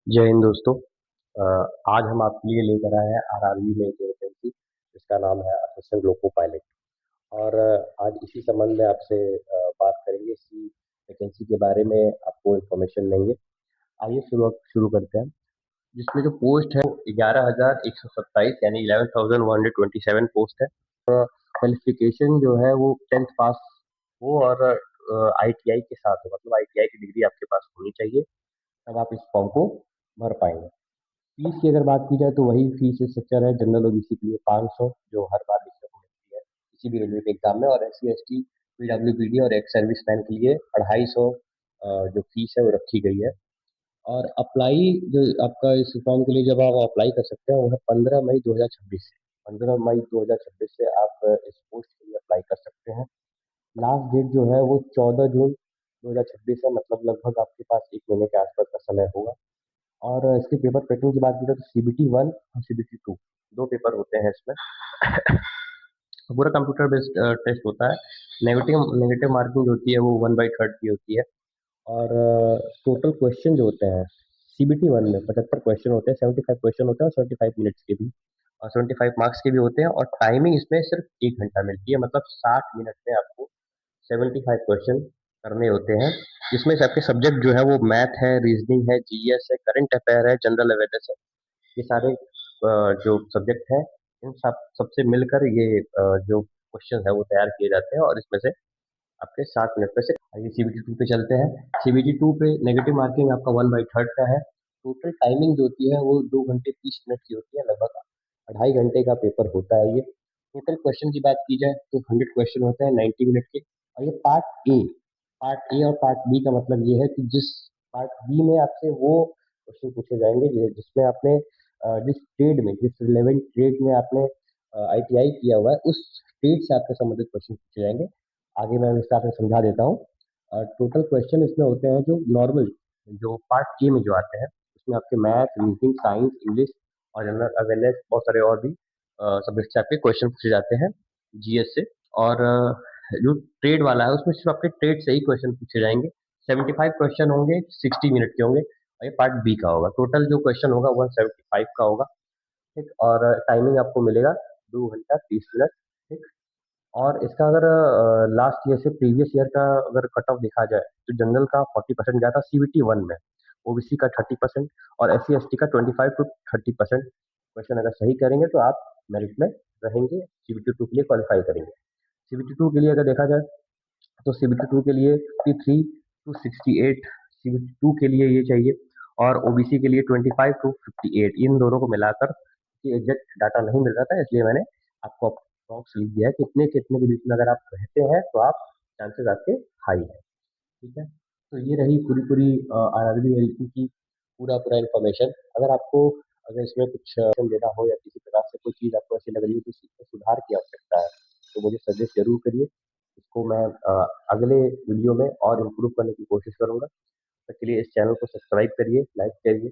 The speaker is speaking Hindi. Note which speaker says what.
Speaker 1: जय हिंद दोस्तों। अ, आज हम आपके लिए लेकर आए हैं आरआरबी में एक वैकेंसी जिसका नाम है असिस्टेंट लोको पायलट। और आज इसी संबंध में आपसे बात करेंगे, इसी वैकेंसी के बारे में आपको इन्फॉर्मेशन देंगे। आइए शुरू शुरू करते हैं। जिसमें जो पोस्ट है वो 11,127 यानी 11,127 पोस्ट है। क्वालिफिकेशन जो है वो 10th पास हो और आईटीआई के साथ हो, मतलब आईटीआई की डिग्री आपके पास होनी चाहिए, तब आप इस फॉर्म को भर पाएंगे। फीस की अगर बात की जाए तो वही फीस स्ट्रक्चर है जनरल ओबीसी के लिए 500, जो हर बार देखने को मिलती है किसी भी रेलवे के एग्जाम में, और एससी एसटी पीडब्ल्यूबीडी और एक्स सर्विस मैन के लिए 250 जो फीस है वो रखी गई है। और अप्लाई जो आपका इस फॉर्म के लिए जब आप अप्लाई कर सकते हैं वो है 15 मई 2026 से। 15 मई 2026 से आप इस पोस्ट के लिए अप्लाई कर सकते हैं। लास्ट डेट जो है वो 14 जून 2026 है, मतलब लगभग आपके पास एक महीने के आसपास का समय होगा। और इसके पेपर पैटर्न की बात करें तो CBT 1 और CBT 2 दो पेपर होते हैं इसमें। पूरा कंप्यूटर बेस्ड टेस्ट होता है। नेगेटिव नेगेटिव मार्किंग होती है वो 1/3 की होती है। और टोटल क्वेश्चन जो होते हैं CBT 1 में 75 क्वेश्चन होते हैं, 75 क्वेश्चन होते हैं और 75 मिनट्स के भी, और 75 मार्क्स के भी होते हैं। और टाइमिंग इसमें सिर्फ 1 घंटा मिलती है, मतलब 60 मिनट में आपको 75 क्वेश्चन करने होते हैं। जिसमें से आपके सब्जेक्ट जो है वो मैथ है, रीजनिंग है, जीएस है, करंट अफेयर है, जनरल अवेयरनेस है। ये सारे जो सब्जेक्ट हैं इन सबसे मिलकर ये जो क्वेश्चन है वो तैयार किए जाते हैं, और इसमें से आपके 60 मिनट में से। आइए CBT 2 पे चलते हैं। CBT 2 पे नेगेटिव मार्किंग आपका 1/3 का है। टोटल टाइमिंग जो होती है वो 2 घंटे 30 मिनट की होती है, लगभग 2.5 घंटे का पेपर होता है ये। टोटल क्वेश्चन की बात की जाए तो 100 क्वेश्चन होते हैं 90 मिनट के। और ये पार्ट ए और पार्ट बी का मतलब ये है कि जिस पार्ट बी में आपसे वो क्वेश्चन पूछे जाएंगे जिसमें आपने जिस ट्रेड में, जिस रिलेवेंट ट्रेड में आपने आईटीआई किया हुआ है, उस ट्रेड से आपसे संबंधित क्वेश्चन पूछे जाएंगे। आगे मैं विस्तार से समझा देता हूँ। टोटल क्वेश्चन इसमें होते हैं जो नॉर्मल, जो पार्ट ए में जो आते हैं उसमें आपके मैथ, रीजनिंग, साइंस, इंग्लिश और जनरल अवेयरनेस, बहुत सारे और भी सब्जेक्ट से आपके क्वेश्चन पूछे जाते हैं जीएस से। और जो ट्रेड वाला है उसमें सिर्फ आपके ट्रेड से ही क्वेश्चन पूछे जाएंगे। 75 क्वेश्चन होंगे, 60 मिनट के होंगे, और ये पार्ट बी का होगा। टोटल जो क्वेश्चन होगा 175 का होगा। ठीक, और टाइमिंग आपको मिलेगा 2 घंटा 30 मिनट। ठीक। और इसका अगर लास्ट ईयर से प्रीवियस ईयर का अगर कट ऑफ देखा जाए तो जनरल का 40% गया था CBT 1 में, ओबीसी का 30% और SC ST का 25 to 30% क्वेश्चन अगर सही करेंगे तो आप मेरिट में रहेंगे, CBT 2 के लिए क्वालिफाई करेंगे। CBT 2 के लिए अगर देखा जाए तो CBT 2 के लिए 53 to 68 CBT 2 के लिए ये चाहिए, और ओबीसी के लिए 25 to 58, इन दोनों को मिलाकर एग्जैक्ट डाटा नहीं मिल रहा था, इसलिए मैंने आपको अप्रॉक्स लिख दिया है कितने कितने के बीच में अगर आप रहते हैं तो आप चांसेस आपके हाई है। ठीक है। तो ये रही पूरी पूरी आरआरबी एलपी की पूरा पूरा इन्फॉर्मेशन। अगर आपको, अगर इसमें कुछ देना हो या किसी प्रकार से कोई चीज़ आपको ऐसी लग रही हो तो इसमें सुधार की आवश्यकता है तो मुझे सजेस्ट जरूर करिए। इसको मैं अगले वीडियो में और इम्प्रूव करने की कोशिश करूंगा। तब के लिए इस चैनल को सब्सक्राइब करिए, लाइक करिए।